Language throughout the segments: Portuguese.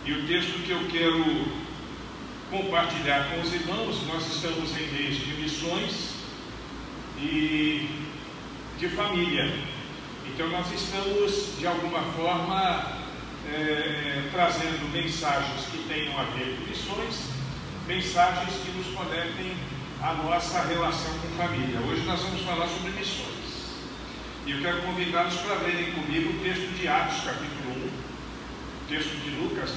E o texto que eu quero compartilhar com os irmãos, nós estamos em mês de missões e de família. Então nós estamos, de alguma forma, trazendo mensagens que tenham a ver com missões, mensagens que nos conectem à nossa relação com família. Hoje nós vamos falar sobre missões. E eu quero convidá-los para lerem comigo o texto de Atos, capítulo 1, o texto de Lucas,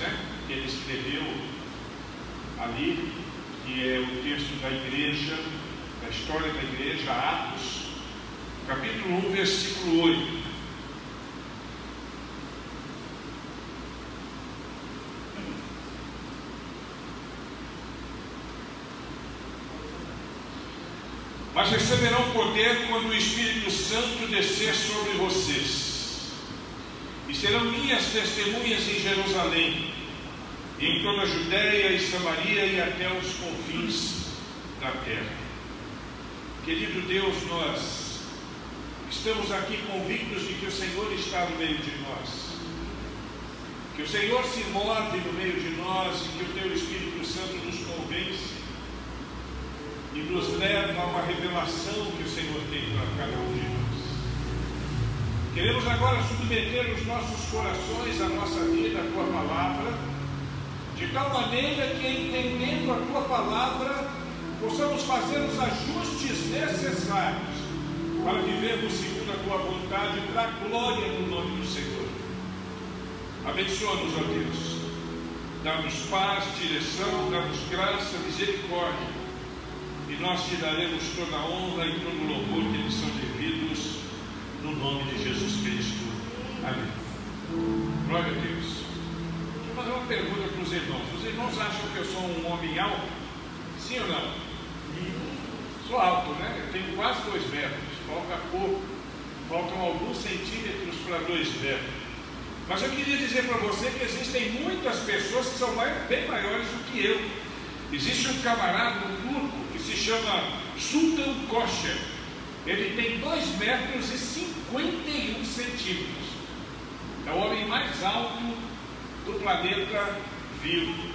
que ele escreveu ali, que é o texto da igreja, da história da igreja, Atos, capítulo 1, versículo 8. Mas receberão poder quando o Espírito Santo descer sobre vocês, e serão minhas testemunhas em Jerusalém, e em toda a Judéia e Samaria e até os confins da terra. Querido Deus, nós estamos aqui convictos de que o Senhor está no meio de nós, que o Senhor se move no meio de nós e que o Teu Espírito Santo nos convence e nos leva a uma revelação que o Senhor tem para cada um de nós. Queremos agora submeter os nossos corações, a nossa vida, à Tua Palavra, de tal maneira que, entendendo a Tua Palavra, possamos fazer os ajustes necessários para vivermos segundo a Tua vontade, para a glória no nome do Senhor. Abençoa-nos, ó Deus. Dá-nos paz, direção, dá-nos graça, misericórdia. E nós te daremos toda a honra e todo o louvor que lhes são devidos, no nome de Jesus Cristo. Amém. Glória a Deus. Deixa eu fazer uma pergunta para os irmãos. Os irmãos acham que eu sou um homem alto? Sim ou não? Sou alto, né? Eu tenho quase 2 metros. Falta pouco. Faltam alguns centímetros para 2 metros. Mas eu queria dizer para você que existem muitas pessoas que são bem maiores do que eu. Existe um camarada, um turco, que se chama Sultan Kocher. Ele tem 2 metros e 51 centímetros. É o homem mais alto do planeta vivo.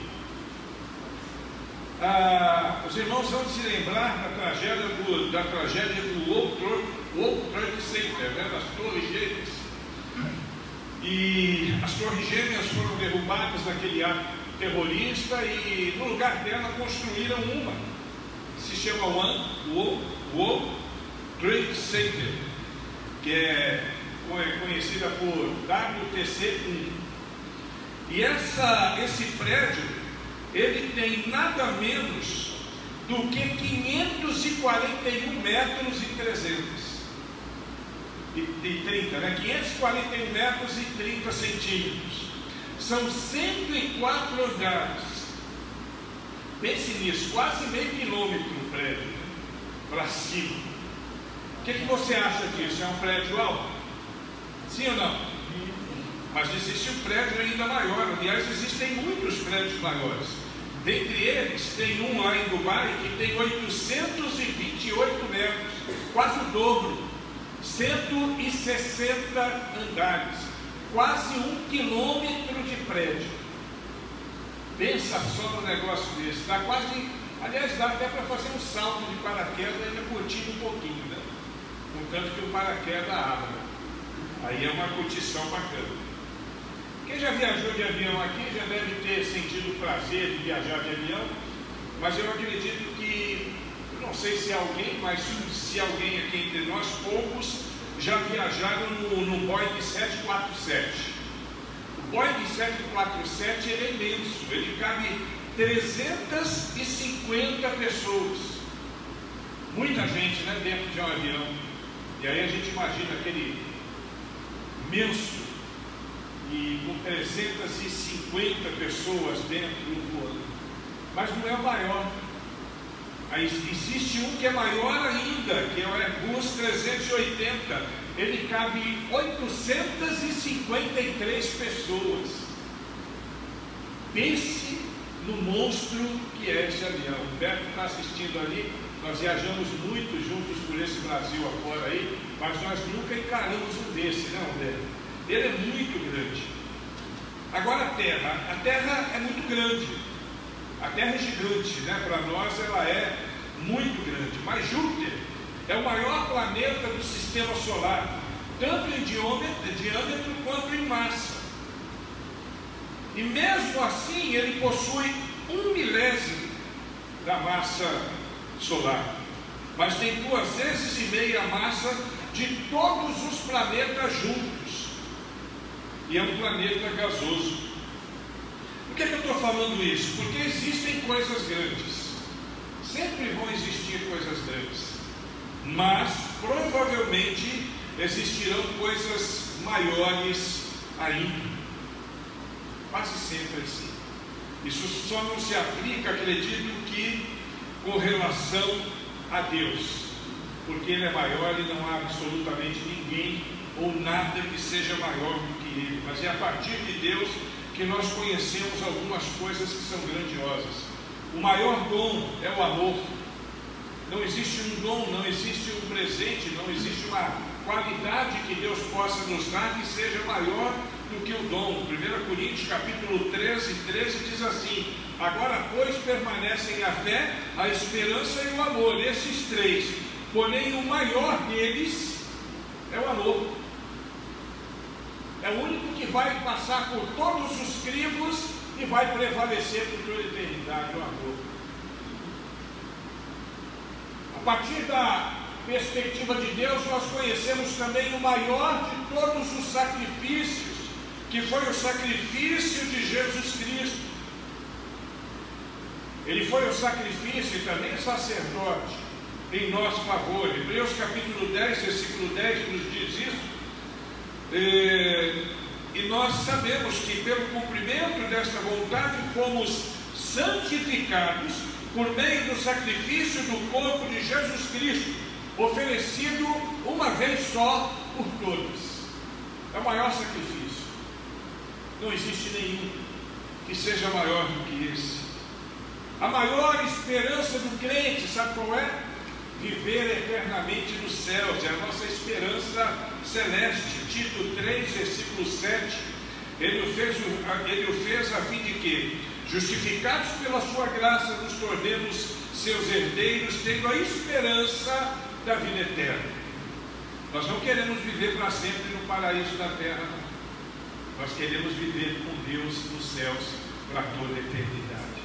Os irmãos vão se lembrar da tragédia do World Trade Center, das Torres Gêmeas. E as Torres Gêmeas foram derrubadas naquele ato terrorista e no lugar dela construíram uma, se chama World Trade Center, que é conhecida por WTC-1. E esse prédio, ele tem nada menos do que 541 metros e 541 metros e 30 centímetros. São 104 andares. Pense nisso, quase meio quilômetro o prédio, para cima. O que você acha disso? É um prédio alto? Sim ou não? Mas existe um prédio ainda maior. Aliás, existem muitos prédios maiores. Dentre eles, tem um lá em Dubai que tem 828 metros, quase o dobro. 160 andares. Quase 1 quilômetro de prédio. Pensa só no negócio desse. Dá quase, aliás, dá até para fazer um salto de paraquedas e ainda curtir um pouquinho, né? Contanto que o paraquedas abre. Aí é uma curtição bacana. Quem já viajou de avião aqui já deve ter sentido o prazer de viajar de avião, mas eu acredito que, eu não sei se alguém, mas se alguém aqui entre nós, poucos, já viajaram no Boeing 747. O Boeing 747 ele é imenso, ele cabe 350 pessoas. Muita gente, dentro de um avião. E aí a gente imagina aquele imenso e com 350 pessoas dentro voando. Mas não é o maior. Aí existe um que é maior ainda, que é o Airbus 380. Ele cabe 853 pessoas. Pense no monstro que é esse avião. O Humberto está assistindo ali. Nós viajamos muito juntos por esse Brasil afora aí, mas nós nunca encaramos um desse, né, Humberto? Ele é muito grande. Agora a Terra é muito grande, a Terra é gigante, né? Para nós ela é muito grande, mas Júpiter é o maior planeta do sistema solar, tanto em diâmetro quanto em massa. E mesmo assim ele possui 1/1000 da massa solar, mas tem 2,5 vezes a massa de todos os planetas juntos, e é um planeta gasoso. Por que eu estou falando isso? Porque existem coisas grandes, sempre vão existir coisas grandes, mas provavelmente existirão coisas maiores ainda, quase sempre assim. Isso só não se aplica, acredito que, com relação a Deus, porque Ele é maior e não há absolutamente ninguém ou nada que seja maior do que Ele, mas é a partir de Deus que nós conhecemos algumas coisas que são grandiosas. O maior dom é o amor. Não existe um dom, não existe um presente, não existe uma qualidade que Deus possa nos dar que seja maior do que o dom. 1 Coríntios capítulo 13 diz assim: agora pois permanecem a fé, a esperança e o amor, esses três, porém o maior deles é o amor. É o único que vai passar por todos os crivos e vai prevalecer por toda a eternidade, o amor. A partir da perspectiva de Deus, nós conhecemos também o maior de todos os sacrifícios, que foi o sacrifício de Jesus Cristo. Ele foi o sacrifício e também sacerdote em nosso favor. Hebreus capítulo 10, versículo 10 nos diz isso. E nós sabemos que pelo cumprimento desta vontade fomos santificados por meio do sacrifício do corpo de Jesus Cristo, oferecido uma vez só por todos. É o maior sacrifício. Não existe nenhum que seja maior do que esse. A maior esperança do crente, sabe qual é? Viver eternamente nos céus, é a nossa esperança celeste. Tito 3, versículo 7, ele o fez a fim de que, justificados pela sua graça, nos tornemos seus herdeiros, tendo a esperança da vida eterna. Nós não queremos viver para sempre no paraíso da terra, não. Nós queremos viver com Deus nos céus para toda a eternidade.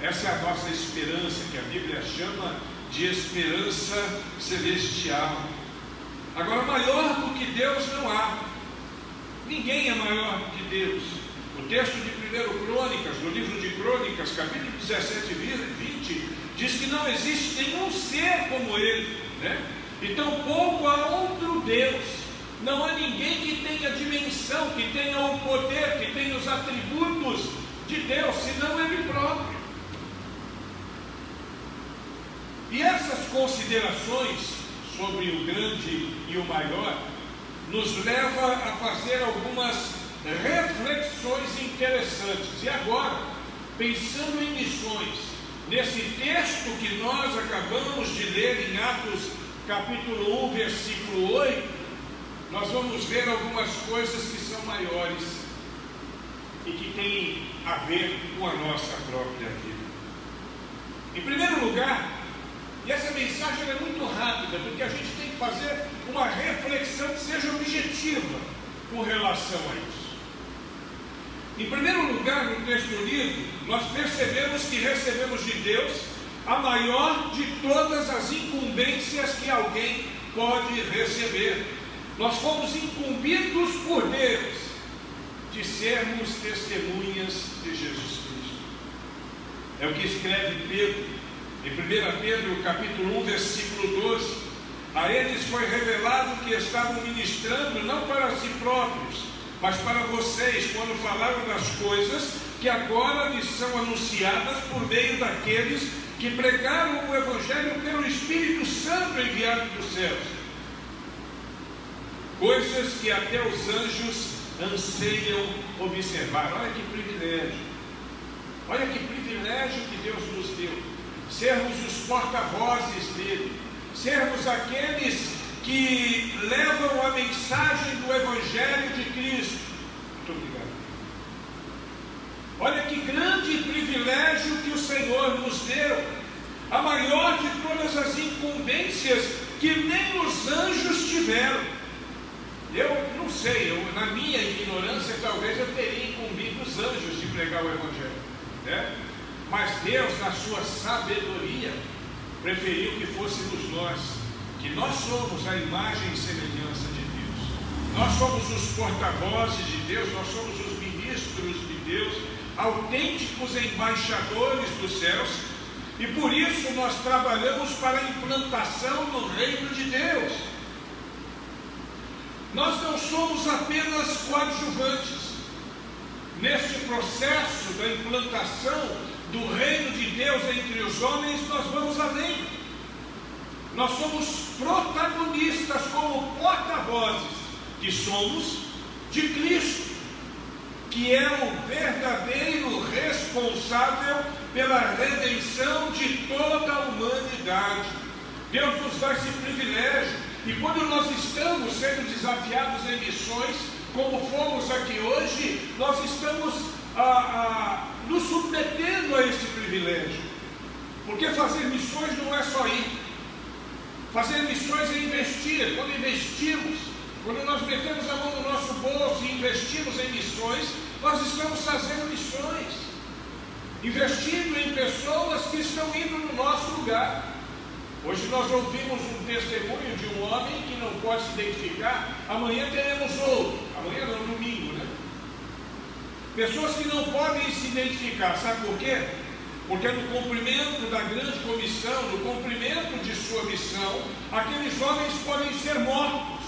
Essa é a nossa esperança, que a Bíblia chama de esperança celestial. Agora, maior do que Deus não há. Ninguém é maior do que Deus. O texto de 1 Crônicas, no livro de Crônicas, capítulo 17 e 20, diz que não existe nenhum ser como Ele, né? E tampouco há outro Deus. Não há ninguém que tenha a dimensão, que tenha o poder, que tenha os atributos de Deus, senão Ele próprio. E essas considerações sobre o grande e o maior nos leva a fazer algumas reflexões interessantes. E agora, pensando em missões, nesse texto que nós acabamos de ler em Atos capítulo 1, versículo 8, nós vamos ver algumas coisas que são maiores e que têm a ver com a nossa própria vida. Em primeiro lugar, e essa mensagem é muito rápida, porque a gente tem que fazer uma reflexão que seja objetiva com relação a isso. Em primeiro lugar, no texto lido, nós percebemos que recebemos de Deus a maior de todas as incumbências que alguém pode receber. Nós fomos incumbidos por Deus de sermos testemunhas de Jesus Cristo. É o que escreve Pedro. Em 1 Pedro capítulo 1, versículo 12, a eles foi revelado que estavam ministrando não para si próprios, mas para vocês, quando falaram das coisas que agora lhes são anunciadas por meio daqueles que pregaram o Evangelho pelo Espírito Santo enviado dos céus. Coisas que até os anjos anseiam observar. Olha que privilégio! Olha que privilégio que Deus nos deu. Sermos os porta-vozes dele, sermos aqueles que levam a mensagem do Evangelho de Cristo. Muito obrigado. privilégio que o Senhor nos deu, a maior de todas as incumbências que nem os anjos tiveram. Eu não sei, na minha ignorância, talvez eu teria incumbido os anjos de pregar o Evangelho, né? Mas Deus, na sua sabedoria, preferiu que fôssemos nós, que nós somos a imagem e semelhança de Deus. Nós somos os porta-vozes de Deus, nós somos os ministros de Deus, autênticos embaixadores dos céus, e por isso nós trabalhamos para a implantação do reino de Deus. Nós não somos apenas coadjuvantes. Neste processo da implantação do reino de Deus entre os homens, nós vamos além. Nós somos protagonistas como porta-vozes que somos de Cristo, que é o verdadeiro responsável pela redenção de toda a humanidade. Deus nos dá esse privilégio, e quando nós estamos sendo desafiados em missões, como fomos aqui hoje, nós estamos nos submetendo a esse privilégio, porque fazer missões não é só ir. Fazer missões é investir. Quando investimos, quando nós metemos a mão no nosso bolso e investimos em missões, nós estamos fazendo missões, investindo em pessoas que estão indo no nosso lugar. Hoje nós ouvimos um testemunho de um homem que não pode se identificar. Amanhã teremos outro. Amanhã não, domingo, né? Pessoas que não podem se identificar. Sabe por quê? Porque no cumprimento da grande comissão, no cumprimento de sua missão, aqueles homens podem ser mortos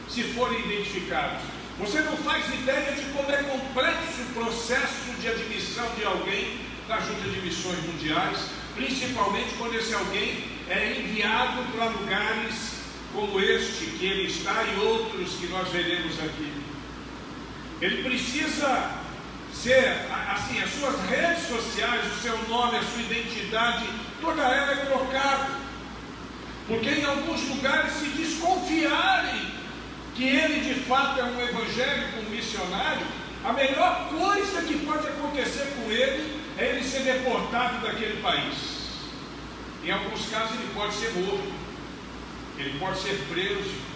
se forem identificados. Você não faz ideia de como é complexo o processo de admissão de alguém na Junta de Missões Mundiais, principalmente quando esse alguém é enviado para lugares como este que ele está e outros que nós veremos aqui. Ele precisa ser, assim, as suas redes sociais, o seu nome, a sua identidade, toda ela é trocada, porque em alguns lugares, se desconfiarem que ele de fato é um evangélico, um missionário, a melhor coisa que pode acontecer com ele é ele ser deportado daquele país. Em alguns casos ele pode ser morto, ele pode ser preso.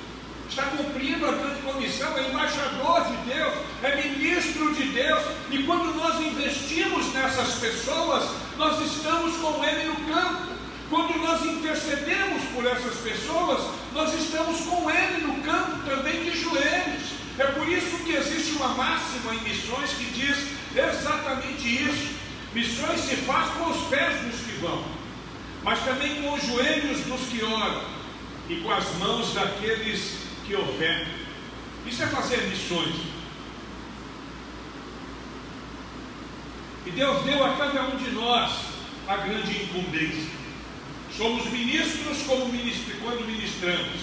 Está cumprindo a grande comissão, é embaixador de Deus, é ministro de Deus, e quando nós investimos nessas pessoas, nós estamos com ele no campo. Quando nós intercedemos por essas pessoas, nós estamos com ele no campo também de joelhos. É por isso que existe uma máxima em missões que diz exatamente isso. Missões se faz com os pés dos que vão, mas também com os joelhos dos que oram e com as mãos daqueles que ofertam. Isso é fazer missões. E Deus deu a cada um de nós a grande incumbência. Somos ministros quando ministramos,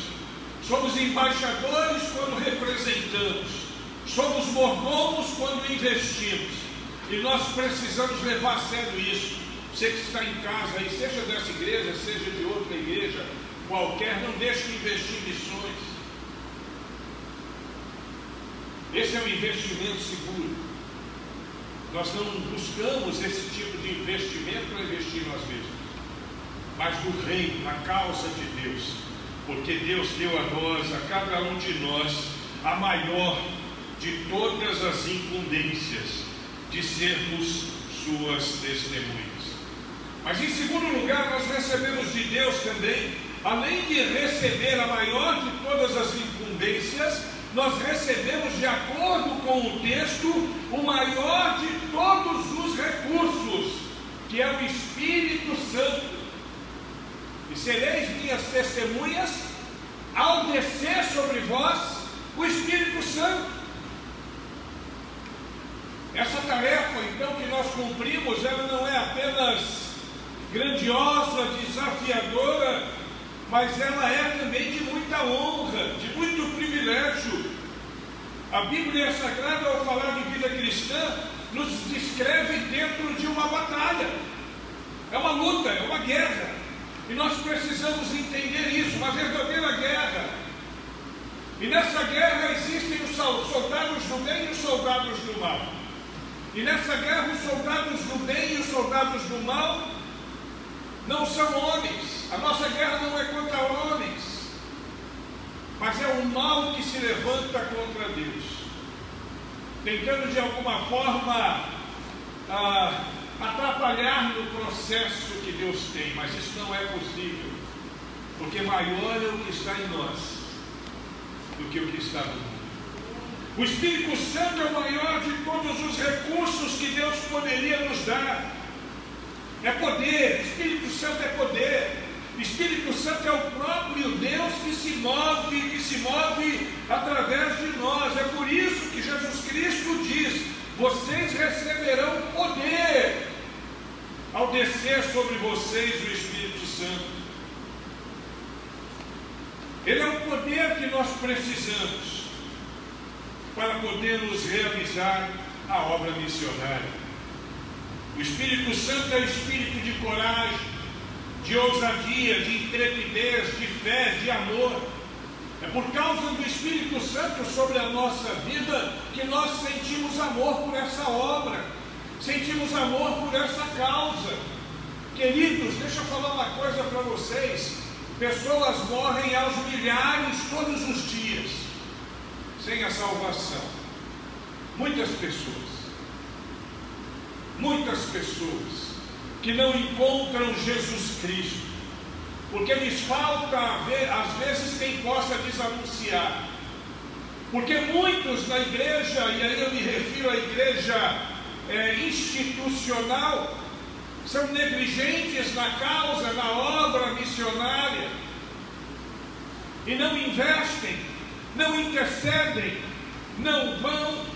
somos embaixadores quando representamos, somos mordomos quando investimos, e nós precisamos levar a sério isso. Você que está em casa, aí, seja dessa igreja, seja de outra igreja qualquer, não deixe de investir em missões. Esse é um investimento seguro. Nós não buscamos esse tipo de investimento para investir em nós mesmos, mas no reino, na causa de Deus, porque Deus deu a nós, a cada um de nós, a maior de todas as incumbências de sermos suas testemunhas. Mas em segundo lugar, nós recebemos de Deus também, além de receber a maior de todas as incumbências, nós recebemos, de acordo com o texto, o maior de todos os recursos, que é o Espírito Santo. E sereis minhas testemunhas ao descer sobre vós o Espírito Santo. Essa tarefa, então, que nós cumprimos, ela não é apenas grandiosa, desafiadora, mas ela é também de muita honra, de muito privilégio. A Bíblia Sagrada, ao falar de vida cristã, nos descreve dentro de uma batalha. É uma luta, é uma guerra. E nós precisamos entender isso, uma verdadeira guerra. E nessa guerra existem os soldados do bem e os soldados do mal. E nessa guerra os soldados do bem e os soldados do mal não são homens. A nossa guerra não é contra homens, mas é o mal que se levanta contra Deus, tentando de alguma forma atrapalhar no processo que Deus tem. Mas isso não é possível, porque maior é o que está em nós do que o que está no mundo. O Espírito Santo é o maior de todos os recursos que Deus poderia nos dar. É poder. Espírito Santo é poder. Espírito Santo é o próprio Deus que se move através de nós. É por isso que Jesus Cristo diz: vocês receberão poder ao descer sobre vocês o Espírito Santo. Ele é o poder que nós precisamos para podermos realizar a obra missionária. O Espírito Santo é o espírito de coragem, de ousadia, de intrepidez, de fé, de amor. É por causa do Espírito Santo sobre a nossa vida que nós sentimos amor por essa obra, sentimos amor por essa causa. Queridos, deixa eu falar uma coisa para vocês: pessoas morrem aos milhares todos os dias, sem a salvação. Muitas pessoas que não encontram Jesus Cristo, porque lhes falta, às vezes, quem possa lhes anunciar. Porque muitos na igreja, e aí eu me refiro à igreja institucional, são negligentes na causa, na obra missionária, e não investem, não intercedem, não vão,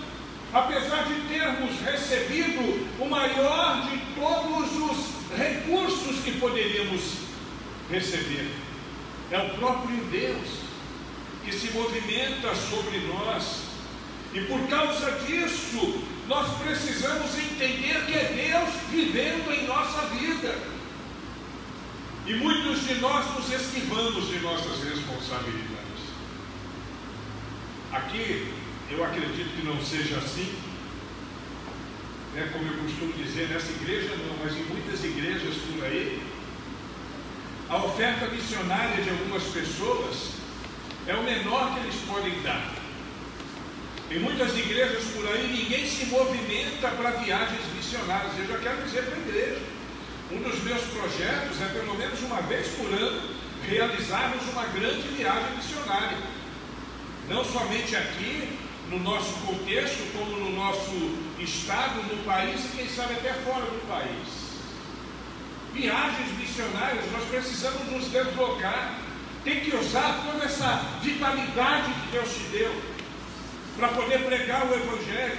apesar de termos recebido o maior de todos os recursos que poderíamos receber. É o próprio Deus que se movimenta sobre nós, e por causa disso nós precisamos entender que é Deus vivendo em nossa vida, e muitos de nós nos esquivamos de nossas responsabilidades. Aqui eu acredito que não seja assim, como eu costumo dizer, nessa igreja não, mas em muitas igrejas por aí, a oferta missionária de algumas pessoas é o menor que eles podem dar. Em muitas igrejas por aí, ninguém se movimenta para viagens missionárias. Eu já quero dizer para a igreja, um dos meus projetos é, pelo menos uma vez por ano, realizarmos uma grande viagem missionária. Não somente aqui, no nosso contexto, como no nosso estado, no país, e quem sabe até fora do país. Viagens missionárias, nós precisamos nos deslocar. Tem que usar toda essa vitalidade que Deus te deu para poder pregar o Evangelho.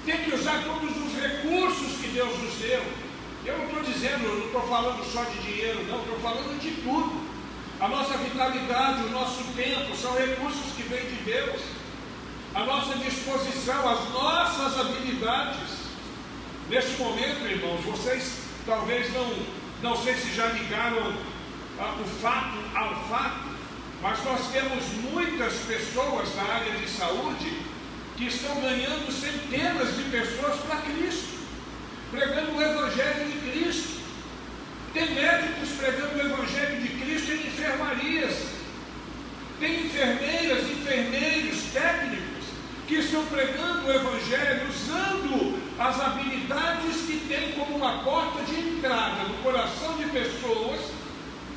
Tem que usar todos os recursos que Deus nos deu. Eu não estou dizendo, eu não estou falando só de dinheiro, não, estou falando de tudo. A nossa vitalidade, o nosso tempo, são recursos que vêm de Deus. A nossa disposição, as nossas habilidades. Neste momento, irmãos, vocês talvez não sei se já ligaram o fato ao fato, mas nós temos muitas pessoas na área de saúde que estão ganhando centenas de pessoas para Cristo, pregando o Evangelho de Cristo. Tem médicos pregando o Evangelho de Cristo em enfermarias, tem enfermeiras, enfermeiros, técnicos que estão pregando o Evangelho, usando as habilidades que têm como uma porta de entrada no coração de pessoas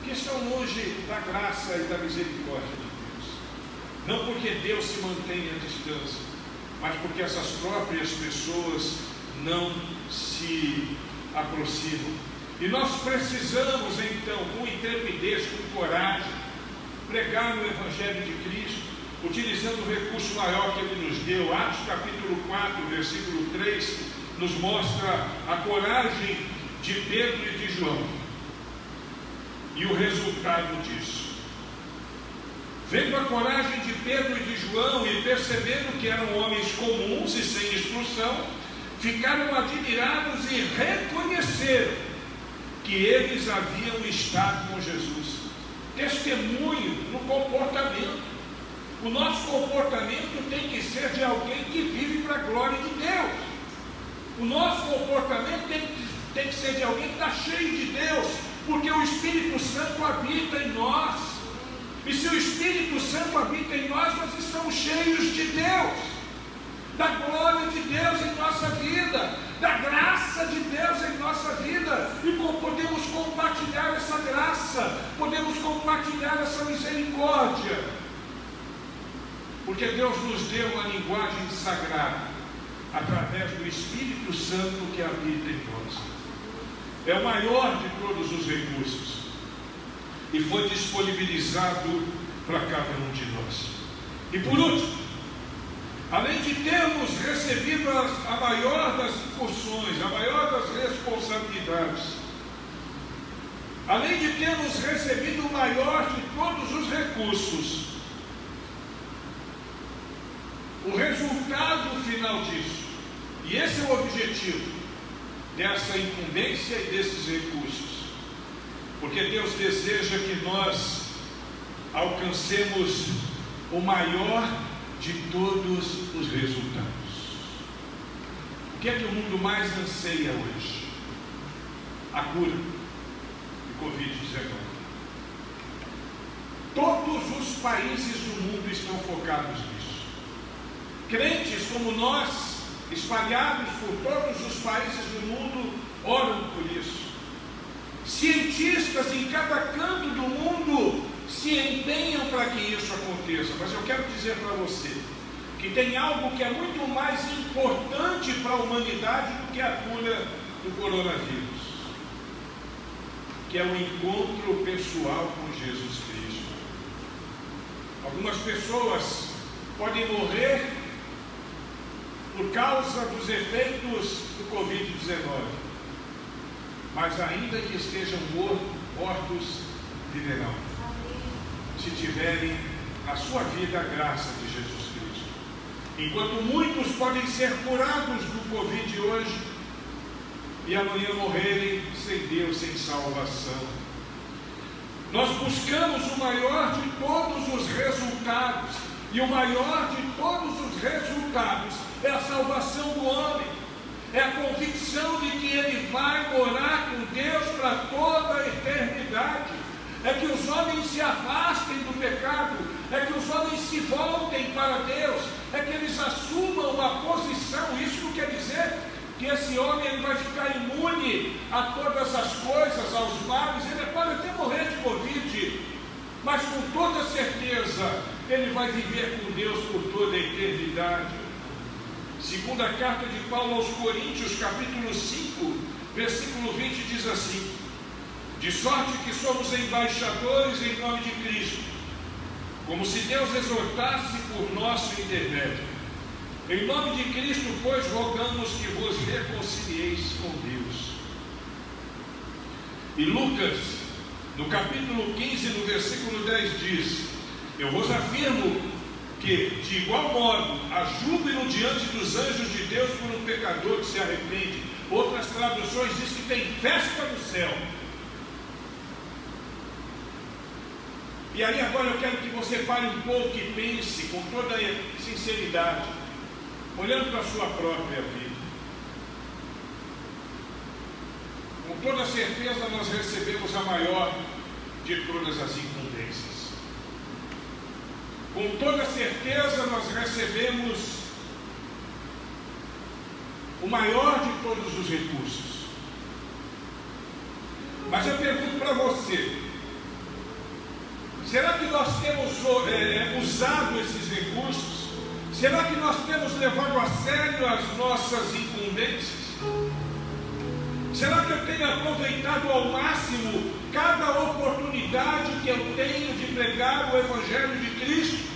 que estão longe da graça e da misericórdia de Deus. Não porque Deus se mantém à distância, mas porque essas próprias pessoas não se aproximam. E nós precisamos então, com intrepidez, com coragem, pregar o Evangelho de Cristo, utilizando o recurso maior que Ele nos deu. Atos capítulo 4, versículo 3, nos mostra a coragem de Pedro e de João, e o resultado disso. Vendo a coragem de Pedro e de João e percebendo que eram homens comuns e sem instrução, ficaram admirados e reconheceram que eles haviam estado com Jesus. Testemunho no comportamento. O nosso comportamento tem que ser de alguém que vive para a glória de Deus. O nosso comportamento tem que ser de alguém que está cheio de Deus, porque o Espírito Santo habita em nós. E se o Espírito Santo habita em nós, nós estamos cheios de Deus, da glória de Deus em nossa vida, da graça de Deus em nossa vida, e podemos compartilhar essa graça, podemos compartilhar essa misericórdia, porque Deus nos deu uma linguagem sagrada, através do Espírito Santo que habita em nós. É o maior de todos os recursos, e foi disponibilizado para cada um de nós. E por último, além de termos recebido a maior das incursões, a maior das responsabilidades, além de termos recebido o maior de todos os recursos, o resultado final disso, e esse é o objetivo dessa incumbência e desses recursos, porque Deus deseja que nós alcancemos o maior de todos os resultados. O que é que o mundo mais anseia hoje? A cura do Covid-19. Todos os países do mundo estão focados nisso. Crentes como nós, espalhados por todos os países do mundo, oram por isso. Cientistas em cada canto do mundo se empenham para que isso aconteça. Mas eu quero dizer para você que tem algo que é muito mais importante para a humanidade do que a cura do coronavírus, que é o encontro pessoal com Jesus Cristo. Algumas pessoas podem morrer por causa dos efeitos do Covid-19, mas ainda que estejam mortos, viverão, se tiverem na sua vida a graça de Jesus Cristo. Enquanto muitos podem ser curados do Covid hoje e amanhã morrerem sem Deus, sem salvação, nós buscamos o maior de todos os resultados, e o maior de todos os resultados é a salvação do homem, é a convicção de que ele vai morar com Deus para toda a eternidade, é que os homens se afastem do pecado, é que os homens se voltem para Deus, é que eles assumam uma posição. Isso não quer dizer que esse homem ele vai ficar imune a todas as coisas, aos males. Ele pode até morrer de Covid, mas com toda certeza ele vai viver com Deus por toda a eternidade. Segunda carta de Paulo aos Coríntios, capítulo 5, versículo 20, diz assim: de sorte que somos embaixadores em nome de Cristo, como se Deus exortasse por nosso intermédio. Em nome de Cristo, pois, rogamos que vos reconcilieis com Deus. E Lucas, no capítulo 15, no versículo 10, diz: eu vos afirmo que, de igual modo, há júbilo diante dos anjos de Deus por um pecador que se arrepende. Outras traduções dizem que tem festa no céu. E aí agora eu quero que você pare um pouco e pense com toda a sinceridade, olhando para a sua própria vida. Com toda certeza nós recebemos a maior de todas as incumbências. Com toda certeza nós recebemos o maior de todos os recursos. Mas eu pergunto para você: será que nós temos usado esses recursos? Será que nós temos levado a sério as nossas incumbências? Será que eu tenho aproveitado ao máximo cada oportunidade que eu tenho de pregar o Evangelho de Cristo?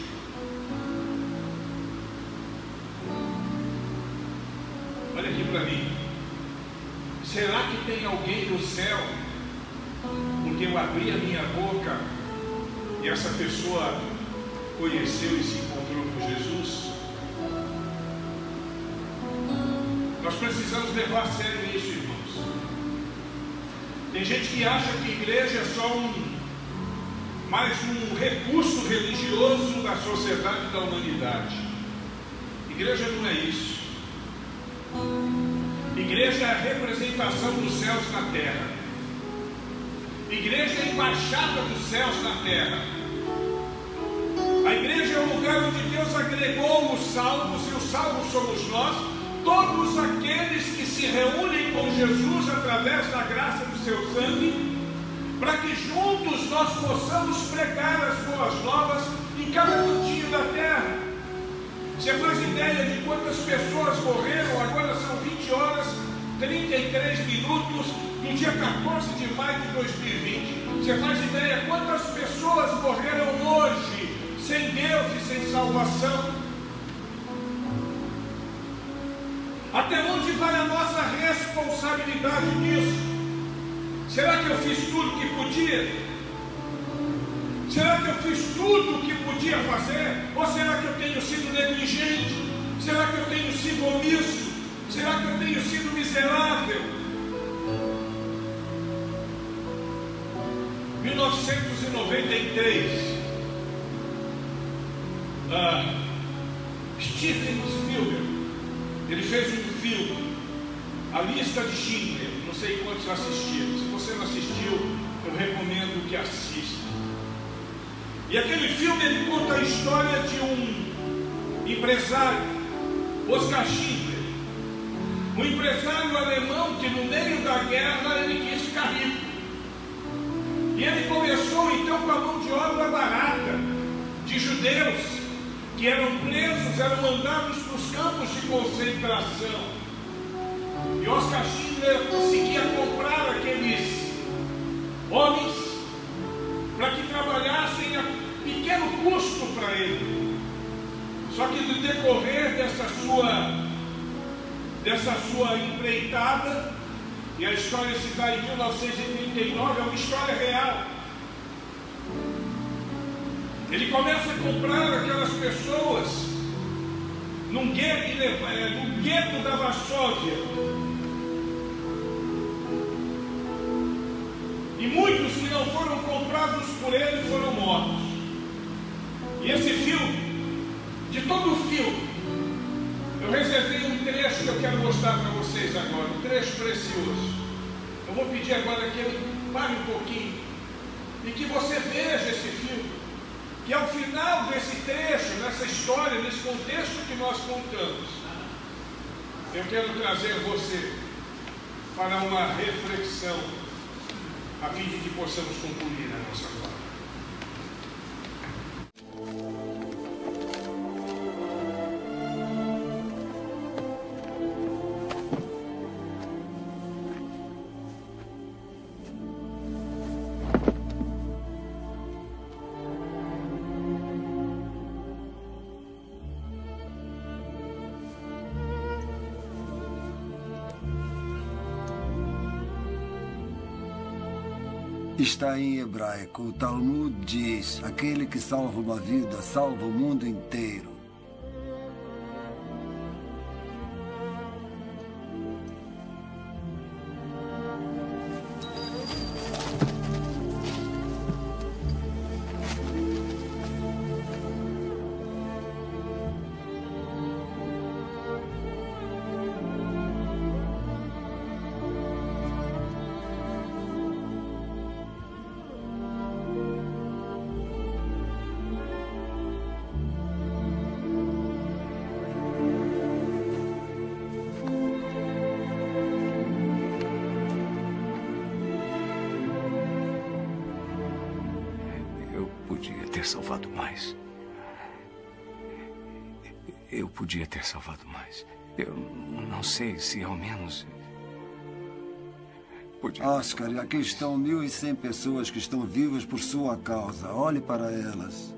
Olha aqui para mim. Será que tem alguém no céu, porque eu abri a minha boca e essa pessoa conheceu e se encontrou com Jesus? Nós precisamos levar a sério isso, irmãos. Tem gente que acha que igreja é só mais um recurso religioso da sociedade e da humanidade. Igreja não é isso. Igreja é a representação dos céus na terra. Igreja é a embaixada dos céus na terra. A igreja é o lugar onde Deus agregou os salvos, e os salvos somos nós, todos aqueles que se reúnem com Jesus através da graça do seu sangue, para que juntos nós possamos pregar as boas novas em cada cantinho da terra. Você faz ideia de quantas pessoas morreram? Agora são 20 horas, 33 minutos, no dia 14 de maio de 2020. Você faz ideia quantas pessoas morreram hoje, sem Deus e sem salvação? Até onde vai a nossa responsabilidade nisso? Será que eu fiz tudo o que podia? Será que eu fiz tudo o que podia fazer? Ou será que eu tenho sido negligente? Será que eu tenho sido omisso? Será que eu tenho sido miserável? 1993, Steven Spielberg, ele fez um filme, A Lista de Schindler. Não sei quantos assistiram. Se você não assistiu, eu recomendo que assista. E aquele filme, ele conta a história de um empresário, Oskar Schindler, um empresário alemão que no meio da guerra ele quis ficar rico. E ele começou então com a mão de obra barata de judeus que eram presos, eram mandados para os campos de concentração. E Oskar Schindler conseguia comprar aqueles homens para que trabalhassem a pequeno custo para ele. Só que no decorrer dessa sua empreitada, e a história se dá em 1939, é uma história real. Ele começa a comprar aquelas pessoas num gueto da Varsóvia. E muitos que não foram comprados por ele foram mortos. E esse filme, de todo o filme, eu reservei um trecho que eu quero mostrar para vocês agora, um trecho precioso. Eu vou pedir agora que ele pare um pouquinho e que você veja esse filme, que ao final desse trecho, nessa história, nesse contexto que nós contamos, eu quero trazer você para uma reflexão, a fim de que possamos concluir a nossa fala. Está em hebraico. O Talmud diz: aquele que salva uma vida, salva o mundo inteiro. Salvado mais. Eu podia ter salvado mais. Eu não sei se ao menos... Oskar, e aqui estão 1.100 pessoas que estão vivas por sua causa. Olhe para elas.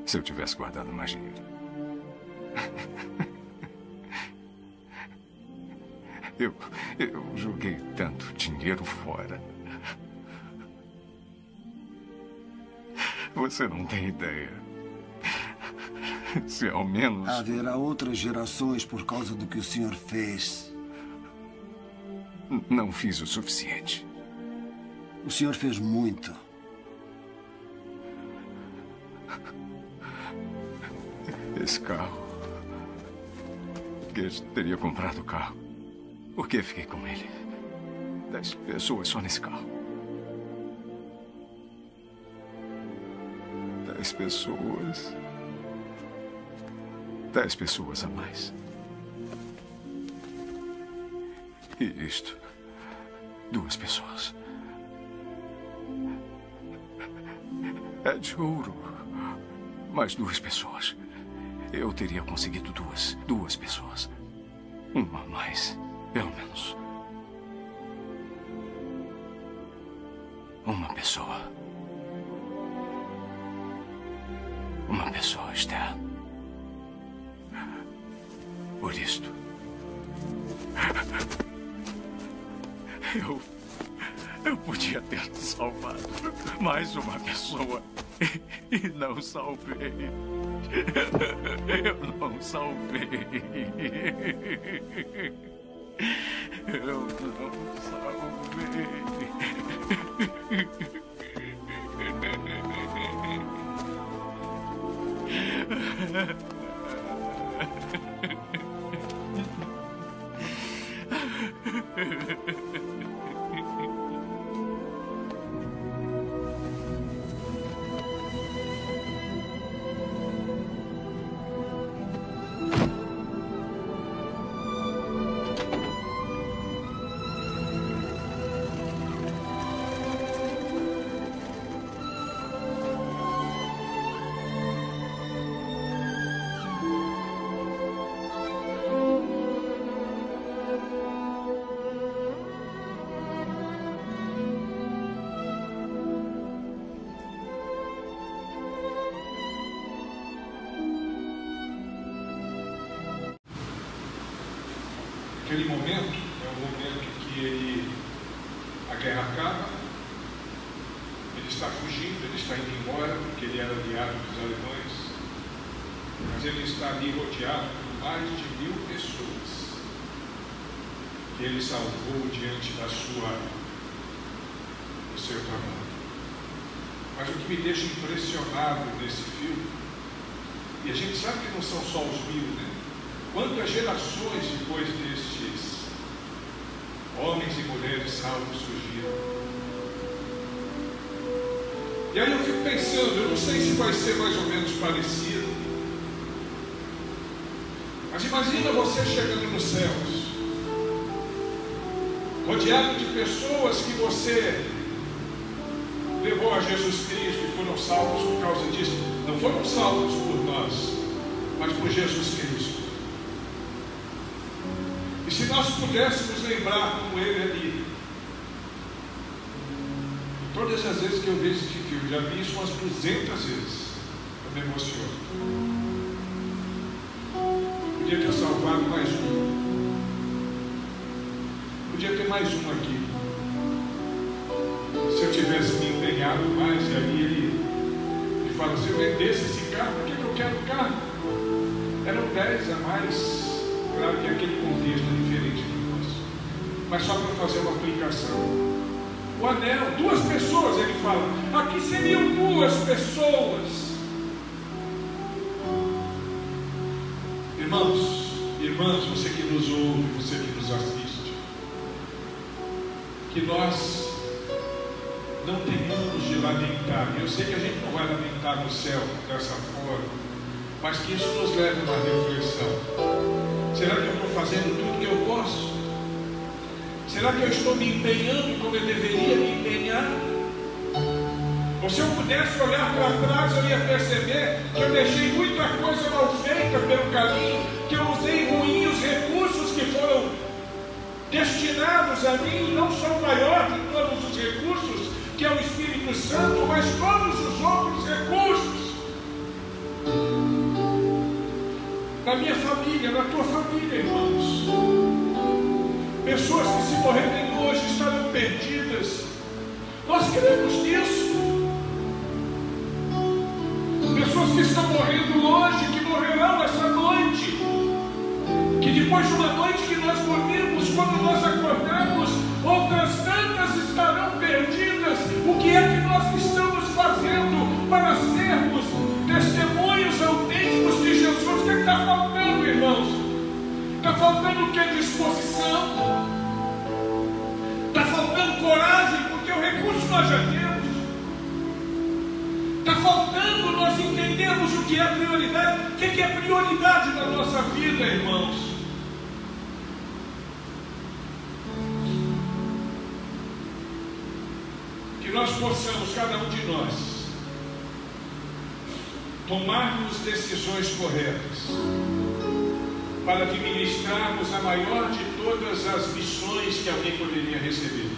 Se eu tivesse guardado mais dinheiro. Eu joguei tanto dinheiro fora. Você não tem ideia. Se ao menos... Haverá outras gerações por causa do que o senhor fez. Não fiz o suficiente. O senhor fez muito. Esse carro... Guest teria comprado o carro. Por que fiquei com ele? 10 pessoas só nesse carro. 10 pessoas. 10 pessoas a mais. E isto, 2 pessoas. É de ouro. Mais 2 pessoas. Eu teria conseguido 2 pessoas. Uma a mais, pelo menos. Uma pessoa. Uma pessoa, Esther. Por isto, eu podia ter salvado mais uma pessoa e não salvei. Eu não salvei. Eu não salvei. Aquele momento é o momento que a guerra acaba, ele está fugindo, ele está indo embora, porque ele era aliado dos alemães, mas ele está ali rodeado por mais de 1000 pessoas, que ele salvou diante do seu trabalho. Mas o que me deixa impressionado nesse filme, e a gente sabe que não são só os 1000, né? Quantas gerações depois destes homens e mulheres salvos surgiram? E aí eu fico pensando, eu não sei se vai ser mais ou menos parecido, mas imagina você chegando nos céus, rodeado de pessoas que você levou a Jesus Cristo e foram salvos por causa disso. Não foram salvos por nós, mas por Jesus Cristo. E se nós pudéssemos lembrar como ele ali, todas as vezes que eu vejo esse filme, já vi isso umas 200 vezes, eu me emociono. Podia ter salvado mais um. Podia ter mais um aqui. Se eu tivesse me empenhado mais, e aí ele fala, se eu vendesse esse carro, por que eu quero o carro? Eram 10 a mais. Claro que aquele contexto é diferente do nosso, mas só para fazer uma aplicação. O anel, 2 pessoas, ele fala, aqui seriam 2 pessoas. Irmãs, você que nos ouve, você que nos assiste, que nós não tenhamos de lamentar. Eu sei que a gente não vai lamentar no céu dessa forma, mas que isso nos leve a uma reflexão. Será que eu estou fazendo tudo que eu posso? Será que eu estou me empenhando como eu deveria me empenhar? Ou se eu pudesse olhar para trás, eu ia perceber que eu deixei muita coisa mal feita pelo caminho, que eu usei ruim os recursos que foram destinados a mim, não são maior de todos os recursos, que é o Espírito Santo, mas todos os outros recursos. Na minha família, na tua família, irmãos. Pessoas que se morrerem hoje estarão perdidas. Nós cremos nisso. Pessoas que estão morrendo hoje, que morrerão essa noite. Que depois de uma noite que nós dormimos, quando nós acordarmos, outras tantas estarão perdidas. O que é que nós estamos fazendo para sermos testemunhos autênticos de Jesus? O que está faltando, irmãos? Está faltando o que? Disposição. nós já temos. Está faltando nós entendermos o que é prioridade. O que é prioridade na nossa vida, irmãos? Que nós possamos, cada um de nós, tomarmos decisões corretas para administrarmos a maior de todas as missões que alguém poderia receber,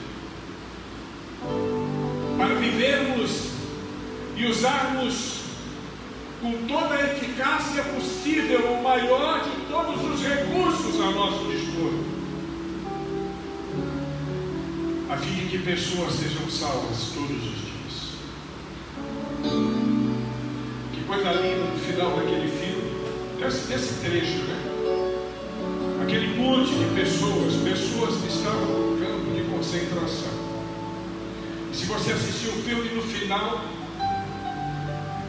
para vivermos e usarmos com toda a eficácia possível o maior de todos os recursos a nosso dispor, a fim de que pessoas sejam salvas todos os dias. Que coisa linda no final daquele filme, desse trecho, né? Aquele monte de pessoas que estavam no campo de concentração. E se você assistir o filme, no final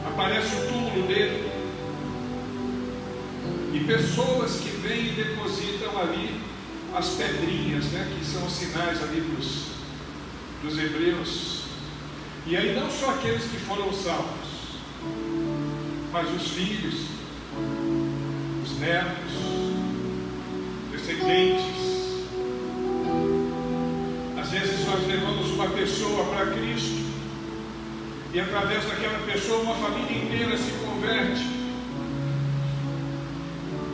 aparece o túmulo dele e pessoas que vêm e depositam ali as pedrinhas, né, que são sinais ali dos hebreus. E aí não só aqueles que foram salvos, mas os filhos, os netos, descendentes. Às vezes nós levamos uma pessoa para Cristo e através daquela pessoa uma família inteira se converte.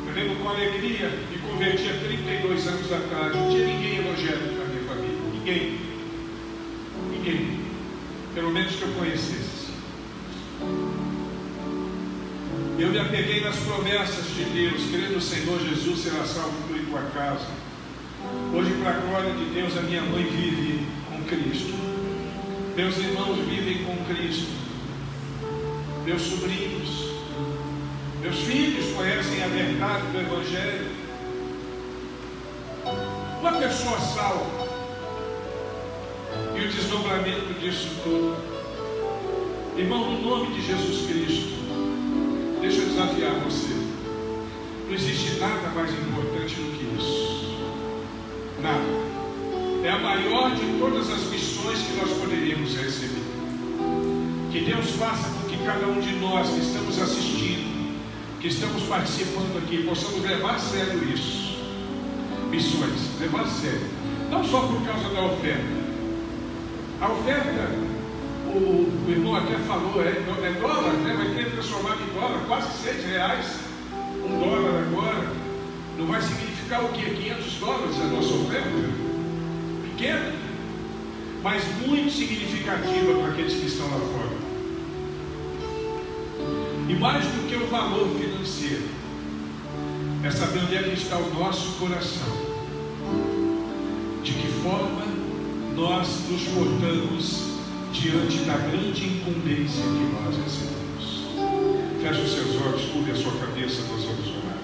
Eu lembro com alegria, me converti há 32 anos atrás. Não tinha ninguém evangélico na minha família, ninguém, pelo menos que eu conhecesse. Eu me apeguei nas promessas de Deus, crendo no Senhor Jesus será salvo tu e tua casa. Hoje, para a glória de Deus, a minha mãe vive com Cristo, meus irmãos vivem com Cristo, meus sobrinhos, meus filhos conhecem a verdade do Evangelho. Uma pessoa salva. E o desdobramento disso tudo, irmão, no nome de Jesus Cristo, deixa eu desafiar você. Não existe nada mais importante do que isso. Nada. É a maior de todas as missões que nós poderíamos receber. Que Deus faça com que cada um de nós que estamos assistindo, que estamos participando aqui, possamos levar a sério isso. Missões, levar a sério. Não só por causa da oferta. A oferta, o irmão até falou, é dólar, né? Vai ter transformado em dólar, quase R$6. $1 agora. Não vai significar o quê? $500 a nossa oferta? Pequena, mas muito significativa para aqueles que estão lá fora. E mais do que o valor financeiro, é saber onde é que está o nosso coração, de que forma nós nos portamos diante da grande incumbência que nós recebemos. Feche os seus olhos, curve a sua cabeça, nós vamos orar.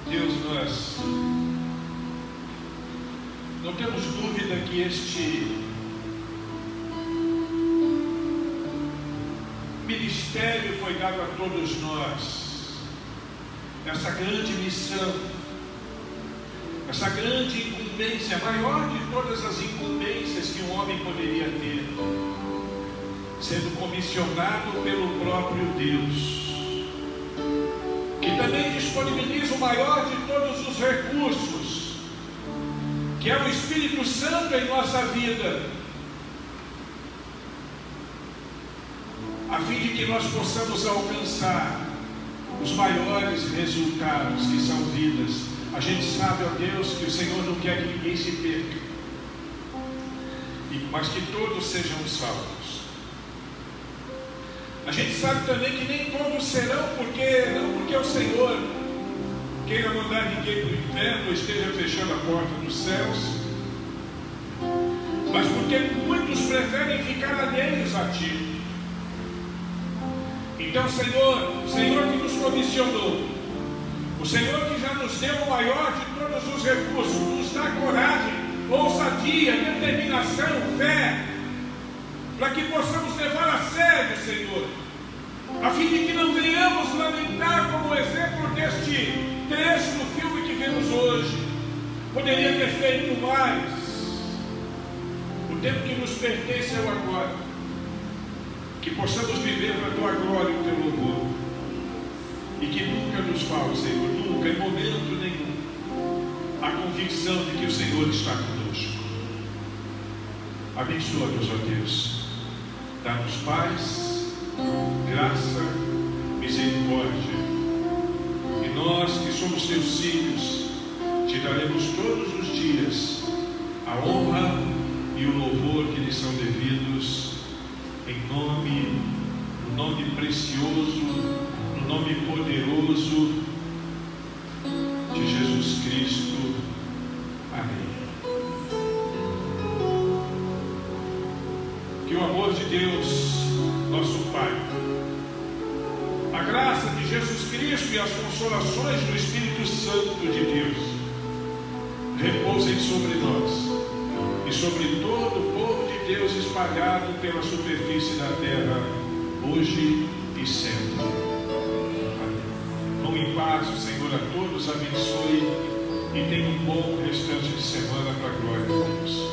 Deus, nós não temos dúvida que este ministério foi dado a todos nós, essa grande missão, essa grande incumbência, a maior de todas as incumbências que um homem poderia ter, sendo comissionado pelo próprio Deus, que também disponibiliza o maior de todos os recursos, que é o Espírito Santo em nossa vida, a fim de que nós possamos alcançar os maiores resultados, que são vidas. A gente sabe, ó Deus, que o Senhor não quer que ninguém se perca, mas que todos sejam salvos. A gente sabe também que nem todos serão, não porque o Senhor queira mandar ninguém para o inferno ou esteja fechando a porta dos céus, mas porque muitos preferem ficar alheios a Ti. Então, Senhor, o Senhor que nos comissionou, o Senhor que já nos deu o maior de todos os recursos, nos dá coragem, ousadia, determinação, fé, para que possamos levar a sério, Senhor, a fim de que não venhamos lamentar como exemplo deste trecho do filme que vemos hoje. Poderia ter feito mais. O tempo que nos pertence é o agora. Que possamos viver na tua glória e o teu louvor. E que nunca nos falte, Senhor, nunca, em momento nenhum, a convicção de que o Senhor está conosco. Abençoa-nos, ó Deus. Dá-nos paz, graça, misericórdia. E nós que somos teus filhos, te daremos todos os dias a honra e o louvor que lhes são devidos, no nome precioso, no nome poderoso de Jesus Cristo. Amém. Que o amor de Deus, nosso Pai, a graça de Jesus Cristo e as consolações do Espírito Santo de Deus repousem sobre nós e sobre todo o povo de Deus espalhado pela superfície da terra, hoje e sempre. Amém. Vão em paz, o Senhor a todos abençoe e tenha um bom restante de semana para a glória de Deus.